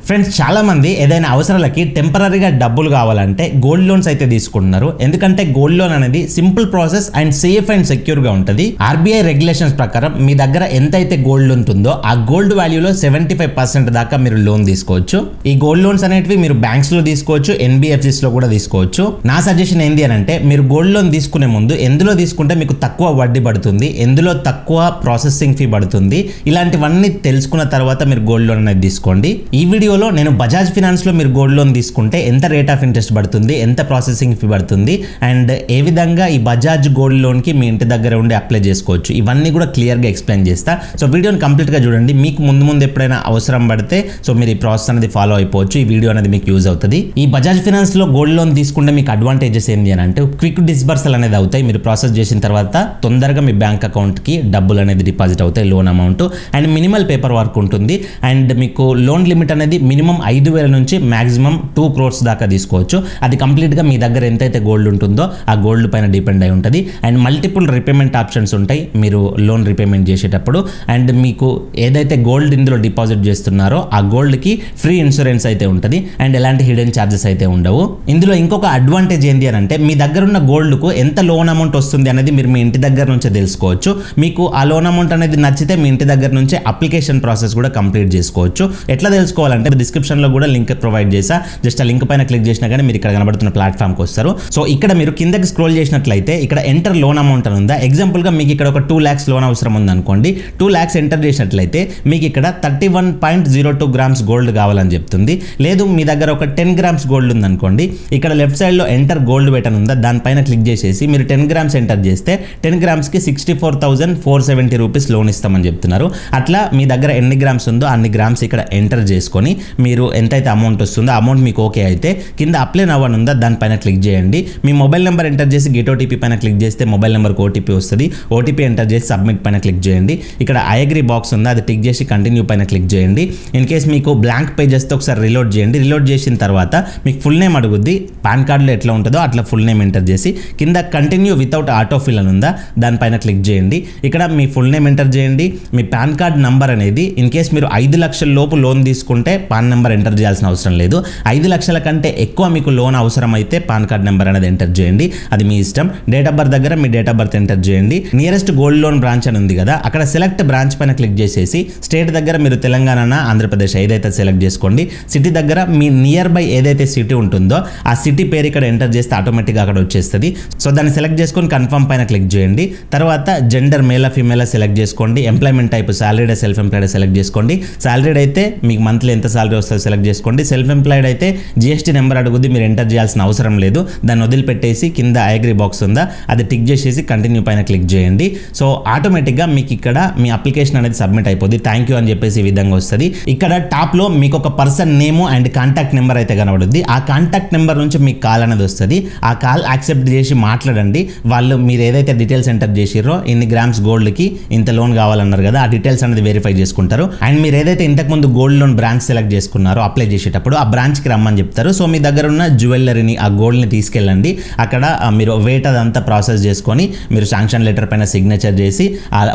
Friends చాలా మంది ఏదైనా అవసరాలకి టెంపరరీగా డబ్బులు కావాలంటే గోల్డ్ లోన్స్ అయితే తీసుకుంటున్నారు. ఎందుకంటే గోల్డ్ లోన్ అనేది simple process and safe and secure గా ఉంటుంది. ఆర్బీఐ రెగ్యులేషన్స్ ప్రకారం మీ దగ్గర ఎంత అయితే గోల్డ్ ఉంటుందో ఆ గోల్డ్ వాల్యూలో 75% దాకా మీరు లోన్ తీసుకోవచ్చు. ఈ గోల్డ్ లోన్స్ అనేటివి మీరు బ్యాంక్స్ లో తీసుకోవచ్చు, ఎన్బిఎఫ్సిస్ లో కూడా తీసుకోవచ్చు. నా సజెషన్ ఏంటి అని అంటే మీరు గోల్డ్ లోన్ తీసుకునే ముందు ఎందులో తీసుకుంటే మీకు తక్కువ వడ్డీ పడుతుంది, ఎందులో తక్కువ ప్రాసెసింగ్ ఫీ పడుతుంది, ఇలాంటివన్నీ తెలుసుకున్న తర్వాత మీరు గోల్డ్ లోన్ అనేది తీసుకోండి. ఈ వీడియోలో నేను బజాజ్ ఫినాన్స్ లో మీరు గోల్డ్ లోన్ తీసుకుంటే ఎంత రేట్ ఆఫ్ ఇంట్రెస్ట్ పడుతుంది, ఎంత ప్రాసెసింగ్ ఫీ పడుతుంది అండ్ ఏ విధంగా ఈ బజాజ్ గోల్డ్ లోన్ కి మీ ఇంటి దగ్గర ఉండి అప్లై చేసుకోవచ్చు, ఇవన్నీ కూడా క్లియర్ గా ఎక్స్ప్లెయిన్ చేస్తా. సో వీడియోని కంప్లీట్ గా చూడండి. మీకు ముందు ఎప్పుడైనా అవసరం పడితే సో మీరు ఈ ప్రాసెస్ అనేది ఫాలో అయిపోవచ్చు. ఈ వీడియో అనేది మీకు యూజ్ అవుతుంది. ఈ బజాజ్ ఫినాన్స్ లో గోల్డ్ లోన్ తీసుకుంటే మీకు అడ్వాంటేజెస్ ఏంటి అని అంటే క్విక్ డిస్బర్సల్ అనేది అవుతాయి. మీరు ప్రాసెస్ చేసిన తర్వాత తొందరగా మీ బ్యాంక్ అకౌంట్ కి డబ్బులు అనేది డిపాజిట్ అవుతాయి, loan amount and minimal paper work ఉంటుంది అండ్ మీకు లోన్ లిమిట్ అనేది మినిమం 5,000 నుంచి మాక్సిమం 2 crores దాకా తీసుకోవచ్చు. అది కంప్లీట్ గా మీ దగ్గర ఎంతైతే గోల్డ్ ఉంటుందో ఆ గోల్డ్ పైన డిపెండ్ అయి ఉంటుంది. అండ్ మల్టిపుల్ రిపేమెంట్ ఆప్షన్స్ ఉంటాయి మీరు లోన్ రిపేమెంట్ చేసేటప్పుడు. అండ్ మీకు ఏదైతే గోల్డ్ ఇందులో డిపాజిట్ చేస్తున్నారో ఆ గోల్డ్ కి ఫ్రీ ఇన్సూరెన్స్ అయితే ఉంటుంది అండ్ ఎలాంటి హిడెన్ ఛార్జెస్ అయితే ఉండవు. ఇందులో ఇంకొక అడ్వాంటేజ్ ఏంటి అని అంటే మీ దగ్గర ఉన్న గోల్డ్ కు ఎంత లోన్ అమౌంట్ వస్తుంది అనేది మీరు మీ ఇంటి దగ్గర నుంచే తెలుసుకోవచ్చు. మీకు ఆ లోన్ అమౌంట్ అనేది నచ్చితే మీ ఇంటి దగ్గర నుంచే అప్లికేషన్ ప్రాసెస్ కూడా కంప్లీట్ చేసుకోవచ్చు. ఎట్లా తెలుసుకోవాలంటే డిస్క్రిప్షన్ లో కూడా లింక్ ప్రొవైడ్ చేసా. జస్ట్ ఆ లింక్ పైన క్లిక్ చేసినా కానీ మీరు ఇక్కడ కనబడుతున్న ప్లాట్ఫామ్ కి వస్తారు. సో ఇక్కడ మీరు కిందకి స్క్రోల్ చేసినట్లయితే ఇక్కడ ఎంటర్ లోన్ అమౌంట్ అని ఉందా. ఎగ్జాంపుల్ గా మీకు ఇక్కడ ఒక 2 lakhs లోన్ అవసరం ఉంది అనుకోండి. 2 lakhs ఎంటర్ చేసినట్లయితే మీకు ఇక్కడ 31.02 grams గోల్డ్ కావాలని చెప్తుంది. లేదు మీ దగ్గర ఒక 10 grams గోల్డ్ ఉంది అనుకోండి, ఇక్కడ లెఫ్ట్ సైడ్ లో ఎంటర్ గోల్డ్ వెయిట్ అని ఉందా, దానిపైన క్లిక్ చేసేసి మీరు 10 grams ఎంటర్ చేస్తే 10 grams కి 64,470 రూపీస్ లోన్ ఇస్తామని చెప్తున్నారు. అట్లా మీ దగ్గర ఎన్ని గ్రామ్స్ ఉందో అన్ని గ్రామ్స్ ఇక్కడ ఎంటర్ చేసుకొని మీరు ఎంతైతే అమౌంట్ వస్తుందో అమౌంట్ మీకు ఓకే అయితే కింద అప్లై నవ్ అని ఉందా, దానిపైన క్లిక్ చేయండి. మీ మొబైల్ నెంబర్ ఎంటర్ చేసి గెట్ ఓటీపీ పైన క్లిక్ చేస్తే మొబైల్ నెంబర్కి ఓటీపీ వస్తుంది. ఓటీపీ ఎంటర్ చేసి సబ్మిట్ పైన క్లిక్ చేయండి. ఇక్కడ ఐ అగ్రీ బాక్స్ ఉందా, అది టిక్ చేసి కంటిన్యూ పైన క్లిక్ చేయండి. ఇన్ కేస్ మీకు బ్లాంక్ పేజ్ వస్తే ఒకసారి రిలోడ్ చేయండి. రిలోడ్ చేసిన తర్వాత మీకు ఫుల్ నేమ్ అడుగుద్ది. పాన్ కార్డులో ఎట్లా ఉంటుందో అట్లా ఫుల్ నేమ్ ఎంటర్ చేసి కింద కంటిన్యూ వితౌట్ ఆటోఫిల్ అని ఉందా, దానిపైన క్లిక్ చేయండి. ఇక్కడ మీ ఫుల్ నేమ్ ఎంటర్ చేయండి. మీ పాన్ కార్డ్ నంబర్ అనేది ఇన్ కేస్ మీరు 5 లక్షల లోపు లోన్ తీసుకుంటే పాన్ నెంబర్ ఎంటర్ చేయాల్సిన అవసరం లేదు. 5 లక్షల కంటే ఎక్కువ మీకు లోన్ అవసరం అయితే పాన్ కార్డ్ నెంబర్ అనేది ఎంటర్ చేయండి, అది మీ ఇష్టం. డేట్ ఆఫ్ బర్త్ దగ్గర మీ డేట్ ఆఫ్ బర్త్ ఎంటర్ చేయండి. నియరెస్ట్ గోల్డ్ లోన్ బ్రాంచ్ అని ఉంది కదా, అక్కడ సెలెక్ట్ బ్రాంచ్ పైన క్లిక్ చేసేసి స్టేట్ దగ్గర మీరు తెలంగాణ ఆంధ్రప్రదేశ్ ఏదైతే సెలెక్ట్ చేసుకోండి. సిటీ దగ్గర మీ నియర్ బై ఏదైతే సిటీ ఉంటుందో ఆ సిటీ పేరు ఇక్కడ ఎంటర్ చేస్తే ఆటోమేటిక్గా అక్కడ వచ్చేస్తుంది. సో దాన్ని సెలెక్ట్ చేసుకొని కన్ఫర్మ్ పైన క్లిక్ చేయండి. తర్వాత జెండర్ మేలా ఫీమేలా సెలెక్ట్ చేసుకోండి. Employment type salaried self employed select చేసుకోండి. సాలరీడ్ అయితే మీకు మంత్లీ ఎంత సాలరీ వస్తుందో సెలెక్ట్ చేసుకోండి. సెల్ఫ్ ఎంప్లాయిడ్ అయితే జిఎస్టీ నెంబర్ అడుగుద్ది, మీరు ఎంటర్ చేయాల్సిన అవసరం లేదు. దాన్ని వదిలిపెట్టేసి కింద ఐ అగ్రీ బాక్స్ ఉందా, అది టిక్ చేసేసి కంటిన్యూ పైన క్లిక్ చేయండి. సో ఆటోమేటిక్గా మీకు ఇక్కడ మీ అప్లికేషన్ అనేది సబ్మిట్ అయిపోద్ది. థ్యాంక్ యూ అని చెప్పేసి ఈ విధంగా వస్తుంది. ఇక్కడ టాప్ లో మీకు ఒక person name and contact number అయితే కనబడుద్ది. ఆ కాంటాక్ట్ నెంబర్ నుంచి మీకు కాల్ అనేది వస్తుంది. ఆ కాల్ యాక్సెప్ట్ చేసి మాట్లాడండి. వాళ్ళు మీరు ఏదైతే డీటెయిల్స్ ఎంటర్ చేసిర్రో ఇన్ని గ్రామ్స్ గోల్డ్ కి ఇంత లోన్ కావాలన్నారు కదా, ఆ డీటెయిల్స్ అనేది వెరిఫై చేసుకుంటారు. అండ్ మీరు ఏదైతే ఇంతకుముందు గోల్డ్ లోన్ బ్రాంచ్ సెలెక్ట్ చేసుకున్నారో అప్లై చేసేటప్పుడు ఆ బ్రాంచ్ కి రమ్మని చెప్తారు. సో మీ దగ్గర ఉన్న జ్యువెలరీని ఆ గోల్డ్ ని తీసుకెళ్ళండి. అక్కడ మీరు వెయిట్ అదంతా ప్రాసెస్ చేసుకొని మీరు శాంక్షన్ లెటర్ పైన సిగ్నేచర్ చేసి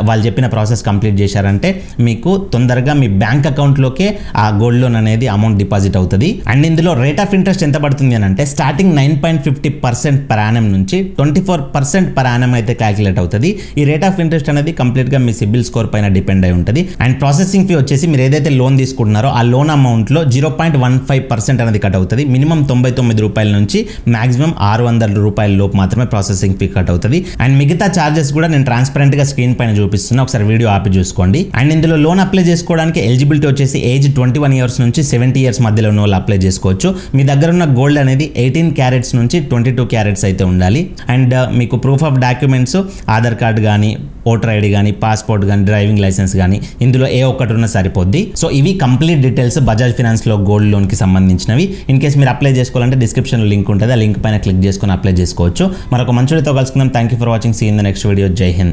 వాళ్ళు చెప్పిన ప్రాసెస్ కంప్లీట్ చేశారంటే మీకు తొందరగా మీ బ్యాంక్ అకౌంట్ లోకే ఆ గోల్డ్ లోన్ అనేది అమౌంట్ డిపాజిట్ అవుతుంది. అండ్ ఇందులో రేట్ ఆఫ్ ఇంట్రెస్ట్ ఎంత పడుతుంది అని అంటే స్టార్టింగ్ 9.50% per annum నుంచి 24% per annum అయితే క్యాలిక్యులేట్ అవుతుంది. ఈ రేట్ ఆఫ్ ఇంట్రెస్ట్ అనేది కంప్లీట్ గా మీ సిబిల్ స్కోర్ పైన డిపెండ్ అయి ఉంటుంది. అండ్ ప్రాసెసింగ్ ఫీ వచ్చేసి మీరు ఏదైతే లోన్ తీసుకుంటున్నారో ఆ లోన్ అమౌంట్ లో 0.15% అనేది కట్ అవుతుంది. మినిమం 99 రూపాయల నుంచి మాక్సిమం 600 రూపాయల లోపు మాత్రమే ప్రాసెసింగ్ ఫీ కట్ అవుతుంది. అండ్ మిగతా చార్జెస్ కూడా నేను ట్రాన్స్పరెంట్ గా స్క్రీన్ పైన చూపిస్తున్నా, ఒకసారి వీడియో ఆపి చూసుకోండి. అండ్ ఇందులో లోన్ అప్లై చేసుకోవడానికి ఎలిజిబిలిటీ వచ్చేసి ఏజ్ 21 years నుంచి 70 years మధ్యలో ఉన్న వాళ్ళు అప్లై చేసుకోవచ్చు. మీ దగ్గర ఉన్న గోల్డ్ అనేది 18 carats నుంచి 22 carats అయితే ఉండాలి. అండ్ మీకు proof of documents Aadhaar card కానీ, ఓటర్ ఐడి కానీ, పాస్పోర్ట్ కానీ, డ్రైవింగ్ లైసెన్స్ కానీ ఇందులో ఏ ఒక్కటి ఉన్నా సరిపోద్ది. సో ఇవి కంప్లీట్ డీటెయిల్స్ బజాజ్ ఫినాన్స్ లో గోల్డ్ లోన్ కి సంబంధించినవి. ఇన్ కేస్ మీరు అప్లై చేసుకోవాలంటే డిస్క్రిప్షన్ లో లింక్ ఉంటుంది, ఆ లింక్ పైన క్లిక్ చేసుకొని అప్లై చేసుకోవచ్చు. మరొక మంచి వీడియోతో కలుసుకుందాం. Thank you for watching. See in the next video. జై హింద్.